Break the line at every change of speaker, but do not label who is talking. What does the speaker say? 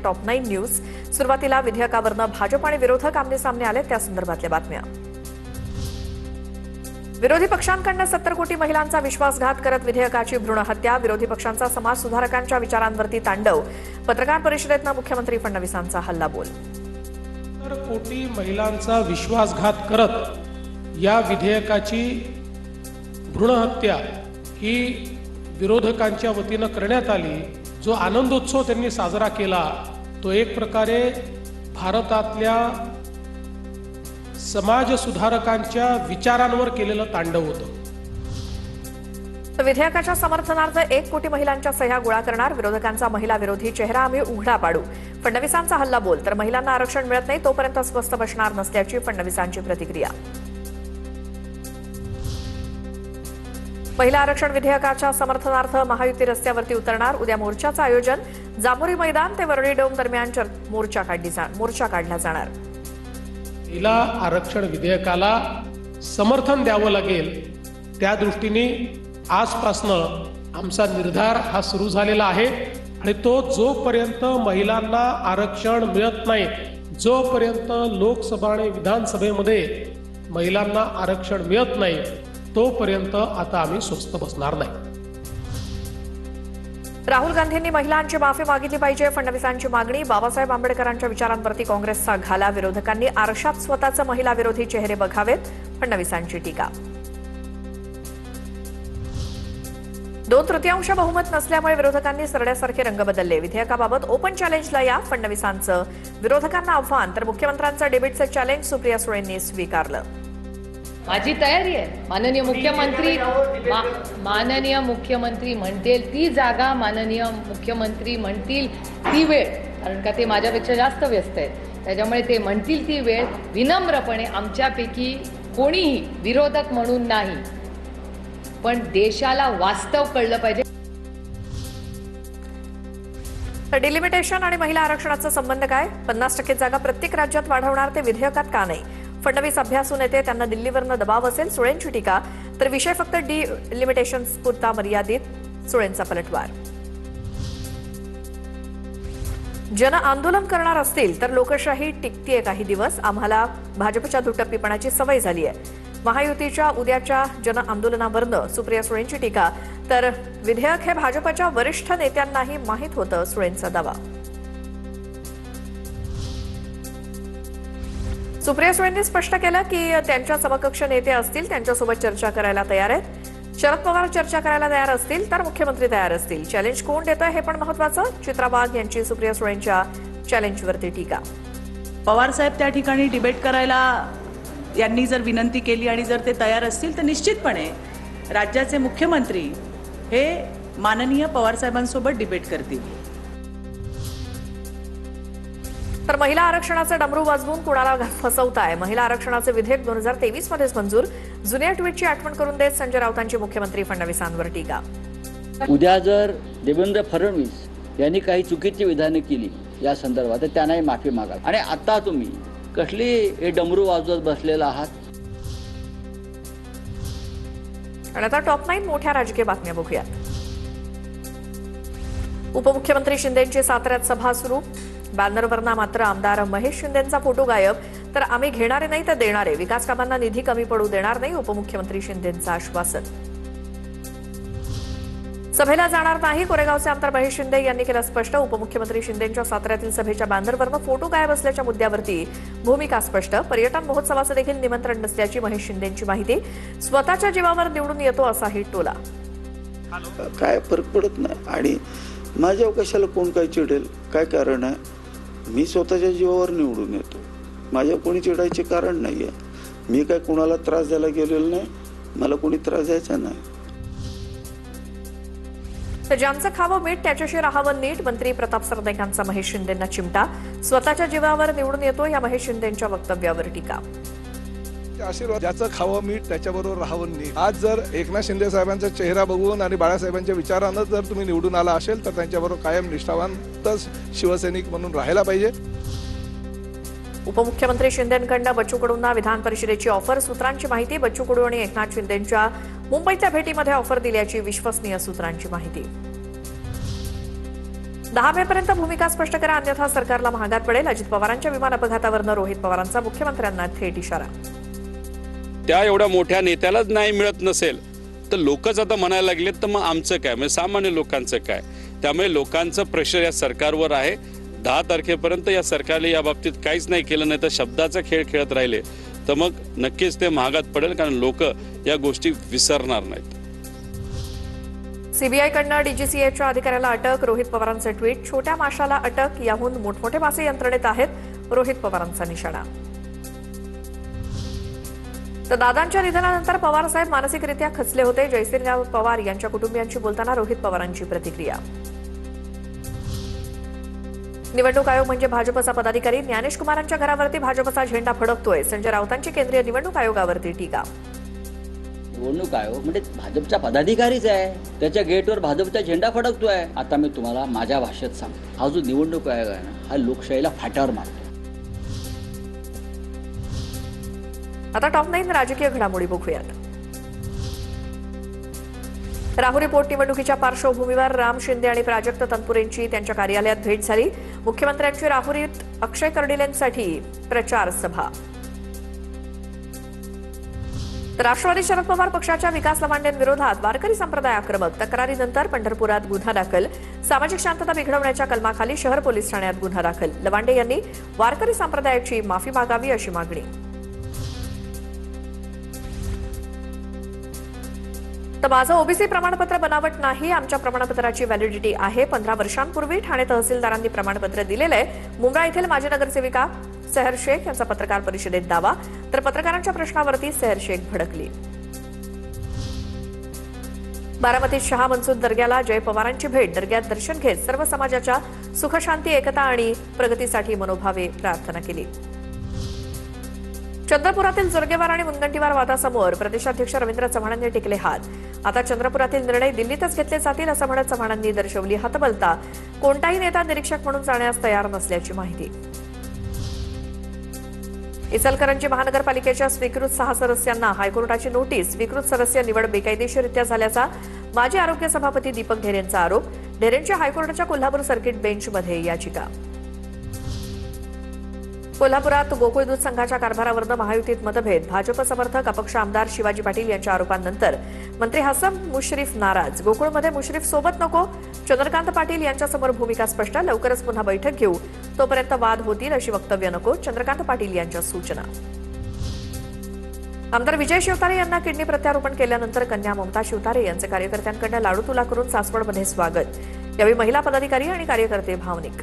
Top 9 news सुरुवातीला विधेयकावरनं भाजप आणि विरोधक आमने-सामने आले त्या संदर्भातल्या बातम्या। विरोधी पक्षांकडून 70 कोटी महिलांचा विश्वासघात करत विधेयकाची भ्रूण हत्या, विरोधी पक्षांचा समाज सुधारकांच्या विचारांवरती तांडव, पत्रकार परिषदेत मुख्यमंत्री फडणवीसांचा हल्लाबोल।
70 कोटी महिलांचा विश्वासघात करत या विधेयकाची भ्रूण हत्या ही विरोधकांच्या वतीनं करण्यात आली। जो आनंदोत्सव त्यांनी साजरा केला तो एक प्रकारे भारतातल्या समाज सुधारकांच्या विचारांवर केलेलं तांडव होतं।
विधेयकाच्या समर्थनार्थ 1 कोटी महिलांच्या सह्या गोळा करणार, विरोधकांचा महिला विरोधी चेहरा आम्ही उघडा पाडू, फडणवीसांचा हल्लाबोल। तर महिलांना आरक्षण मिळत नाही तोपर्यंत स्वस्थ बसणार नसल्याची फडणवीसांची प्रतिक्रिया। महिला आरक्षण विधेयकाच्या समर्थनार्थ महायुती रस्त्यावरती उतरणार, उद्या मोर्चाचं आयोजन, जांभोरी मैदान ते वरळी डोम दरम्यान मोर्चा काढला जाणार।
महिला आरक्षण विधेयकाला समर्थन द्यावं लागेल त्या दृष्टीने आजपासून आमचा निर्धार हा सुरू झालेला आहे आणि तो जोपर्यंत महिलांना आरक्षण मिळत नाही, जोपर्यंत लोकसभा आणि विधानसभेमध्ये महिलांना आरक्षण मिळत नाही तोपर्यंत आता आम्ही स्वस्थ बसणार नाही।
राहुल गांधींनी महिलांची माफी मागितली पाहिजे, फडणवीसांची मागणी। बाबासाहेब आंबेडकरांच्या विचारांवरती काँग्रेसचा घाला, विरोधकांनी आरशात स्वतःचे महिला विरोधी चेहरे बघावेत, फडणवीसांची टीका। 2/3 बहुमत नसल्यामुळे विरोधकांनी सरड्यासारखे रंग बदलले, विधेयकाबाबत ओपन चॅलेंजला या, फडणवीसांचं विरोधकांना आव्हान। तर मुख्यमंत्र्यांचं डेबिटचं चॅलेंज सुप्रिया सुळेंनी स्वीकारलं।
माझी तयारी आहे, माननीय मुख्यमंत्री म्हणतील ती जागा, माननीय मुख्यमंत्री म्हणतील ती वेळ, कारण का ते माझ्यापेक्षा जास्त व्यस्त आहेत, त्याच्यामुळे ते म्हणतील ती वेळ विनम्रपणे आमच्यापैकी कोणीही विरोधक म्हणून नाही, पण देशाला वास्तव कळलं पाहिजे।
डिलिमिटेशन आणि महिला आरक्षणाचा संबंध काय? 50% जागा प्रत्येक राज्यात वाढवणार ते विधेयकात का नाही? फडणवीस अभ्यासू नेते, त्यांना दिल्लीवरनं दबाव असेल, सुळेंची टीका। तर विषय फक्त डिलिमिटेशन पुरता मर्यादित, सुळेंचा पलटवार। जन आंदोलन करणार असतील तर लोकशाही टिकतीये काही दिवस, आम्हाला भाजपच्या दुटप्पीपणाची सवय झाली आहे। महायुतीच्या उद्याच्या जन आंदोलनावरनं सुप्रिया सुळेंची टीका। तर विधेयक हे भाजपच्या वरिष्ठ नेत्यांनाही माहीत होतं, सुळेंचा दावा। सुप्रिया सुळेंनी स्पष्ट केलं की त्यांच्या समकक्ष नेते असतील त्यांच्यासोबत चर्चा करायला तयार आहेत। शरद पवार चर्चा करायला तयार असतील तर मुख्यमंत्री तयार असतील। चॅलेंज कोण देतोय हे पण महत्त्वाचं, चित्रा वाघ यांची सुप्रिया सुळेंच्या चॅलेंजवरती टीका।
पवार साहेब त्या ठिकाणी डिबेट करायला यांनी जर विनंती केली आणि जर ते तयार असतील तर निश्चितपणे राज्याचे मुख्यमंत्री हे माननीय पवार साहेबांसोबत डिबेट करतील।
तर महिला आरक्षणाचे डमरू वाजवून कुणाला फसवताय? महिला आरक्षणाचे विधेयक 2023 मध्येच मंजूर, जुन्या ट्विटची आठवण करून देत संजय राऊतांची मुख्यमंत्री फडणवीसांवर टीका।
उद्या जर देवेंद्र फडणवीस यांनी काही चुकीची विधाने केली या संदर्भात तर त्यांनाही माफी मागा, आणि आता तुम्ही कसली हे डमरू वाजवत बसलेला आहात?
आणि आता टॉप 9 मोठ्या राजकीय बातम्या बघूयात। उपमुख्यमंत्री शिंदेंची साताऱ्यात सभा सुरू, बॅनरवरना मात्र आमदार महेश शिंदेंचा फोटो गायब। तर आम्ही घेणारे नाही तर देणारे, विकास कामांना निधी कमी पडू देणार नाही, उपमुख्यमंत्री शिंदेंचं आश्वासन। सभेला जाणार नाही, कोरेगावचे आमदार महेश शिंदे यांनी केलं स्पष्ट। उपमुख्यमंत्री शिंदेंच्या साताऱ्यातील सभेच्या बॅनरवरनं फोटो गायब असल्याच्या मुद्द्यावरती भूमिका स्पष्ट। पर्यटन महोत्सवाचं देखील निमंत्रण नसल्याची महेश शिंदेंची माहिती। स्वतःच्या जीवावर निवडून येतो असाही टोला।
काय फरक पडत नाही आणि माझ्या कशाला कोण काय चिडेल, काय कारण आहे? मी स्वतःच्या जीवावर निवडून येतो, माझ्या कोणी चिडायचे कारण नाही आहे। मी काय कोणाला त्रास द्यायला गेलेलो नाही, मला कोणी त्रास द्यायचा नाही।
तर ज्यांचं खावं मीठ त्याच्याशी राहावं नीट, मंत्री प्रताप सरनाईकांचा महेश शिंदेंना चिमटा। स्वतःच्या जीवावर निवडून येतो या महेश शिंदेंच्या वक्तव्यावर टीका।
आशीर्वाद, ज्याचं खावं मीठ त्याच्याबरोबर राहावं नीट। आज जर एकनाथ शिंदे साहेबांचा चेहरा बघून आणि बाळासाहेबांच्या विचारानं जर तुम्ही निवडून आला असेल तर त्यांच्याबरोबर कायम निष्ठावंतच शिवसैनिक म्हणून राहायला पाहिजे।
उपमुख्यमंत्री शिंदेंकडून बच्चू कडूंना विधान परिषदेची ऑफर, सूत्रांची माहिती। बच्चू कडू आणि एकनाथ शिंदेंच्या मुंबईतल्या भेटीमध्ये ऑफर दिल्याची विश्वसनीय सूत्रांची माहिती। 10 मे पर्यंत भूमिका स्पष्ट करा, अन्यथा सरकारला महागात पडेल. अजित पवारांच्या विमान अपघातावरनं रोहित पवारांचा मुख्यमंत्र्यांना थेट इशारा.
त्या एवढ्या मोठ्या नेत्यालाच न्याय मिळत नसेल तर लोकच आता म्हणायला लागलेत तर मग आमचं काय, म्हणजे सामान्य लोकांचं काय. त्यामुळे लोकांचं प्रेशर या सरकारवर आहे. 10 तारखेपर्यंत या सरकारने या बाबतीत काहीच नाही केलं, नाही तर शब्दाचा खेळ खेळत राहिले तर मग नक्कीच ते महागात पडेल, कारण लोक या गोष्टी विसरणार नाहीत.
सीबीआयकडनं डीजीसीएच्या अधिकाऱ्याला अटक, रोहित पवारांचं ट्विट. छोट्या माशाला अटक, याहून मोठमोठे मासे यंत्रणेत आहेत, रोहित पवारांचा निशाणा. तर दादांच्या निधनानंतर पवारसाहेब मानसिकरित्या खचले होते. जयसिंगराव पवार यांच्या कुटुंबियांशी बोलताना रोहित पवारांची प्रतिक्रिया. निवडणूक आयोग म्हणजे भाजपचा पदाधिकारी. ज्ञानेश कुमारांच्या घरावरती भाजपचा झेंडा फडकतोय. संजय राऊतांची केंद्रीय निवडणूक आयोगावरती टीका.
निवडणूक आयोग म्हणजे भाजपचा पदाधिकारीच आहे, त्याच्या गेटवर भाजपचा झेंडा फडकतोय. आता मी तुम्हाला माझ्या भाषेत सांगतो, हा जो निवडणूक आयोग आहे ना, हा लोकशाहीला फाट्यावर मारतो.
आता टॉप 9 राजकीय घडामोडी बघूयात. राहुरी पोटनिवडणुकीच्या पार्श्वभूमीवर राम शिंदे आणि प्राजक्त तनपुरेंची त्यांच्या कार्यालयात भेट झाली. मुख्यमंत्र्यांची राहुरीत अक्षय कर्डिलेंसाठी प्रचार सभा. राष्ट्रवादी शरद पवार पक्षाच्या विकास लवांडेंविरोधात वारकरी संप्रदाय आक्रमक. तक्रारीनंतर पंढरपुरात गुन्हा दाखल. सामाजिक शांतता बिघडवण्याच्या कलमाखाली शहर पोलीस ठाण्यात गुन्हा दाखल. लवांडे यांनी वारकरी संप्रदायाची माफी मागावी अशी मागणी. तर माझं ओबीसी प्रमाणपत्र बनावट नाही, आमच्या प्रमाणपत्राची व्हॅलिडिटी आहे. 15 वर्षांपूर्वी ठाणे तहसीलदारांनी प्रमाणपत्र दिलेलं आहे. मुंब्रा येथील माजी नगरसेविका सेहर शेख यांचा पत्रकार परिषदेत दावा. तर पत्रकारांच्या प्रश्नावरती सेहर शेख भडकली. बारामतीत शहा मनसूर दर्ग्याला जय पवारांची भेट. दर्ग्यात दर्शन घेत सर्व समाजाच्या सुखशांती, एकता आणि प्रगतीसाठी मनोभावे प्रार्थना केली. चंद्रपुरातील जोरगेवार आणि मुनगंटीवार वादासमोर प्रदेशाध्यक्ष रवींद्र चव्हाणांनी टेकले हात. आता चंद्रपुरातील निर्णय दिल्लीतच घेतले जातील असं म्हणत चव्हाणांनी दर्शवली हतबलता. कोणताही नेता निरीक्षक म्हणून जाण्यास तयार नसल्याची माहिती. इचलकरंजी महानगरपालिकेच्या स्वीकृत 6 सदस्यांना हायकोर्टाची नोटीस. स्वीकृत सदस्य निवड बेकायदेशीररित्या झाल्याचा माजी आरोग्य सभापती दीपक ढेरेंचा आरोप. ढेरेंची हायकोर्टाच्या कोल्हापूर सर्किट बेंचमध्ये याचिका. कोल्हापुरात गोकुळ दूध संघाच्या कारभारावरनं महायुतीत मतभेद. भाजप समर्थक अपक्ष आमदार शिवाजी पाटील यांच्या आरोपांनंतर मंत्री हसन मुश्रीफ नाराज. गोकुळमध्ये मुश्रीफ सोबत नको, चंद्रकांत पाटील यांच्यासमोर भूमिका स्पष्ट. लवकरच पुन्हा बैठक घेऊ, तोपर्यंत वाद होतील अशी वक्तव्य नको, चंद्रकांत पाटील यांच्या सूचना. आमदार विजय शिवतारे यांना किडनी प्रत्यारोपण केल्यानंतर कन्या ममता शिवतारे यांचे कार्यकर्त्यांकडून लाडू तुला करून सासवडमध्ये स्वागत. यावेळी महिला पदाधिकारी आणि कार्यकर्ते भावनिक.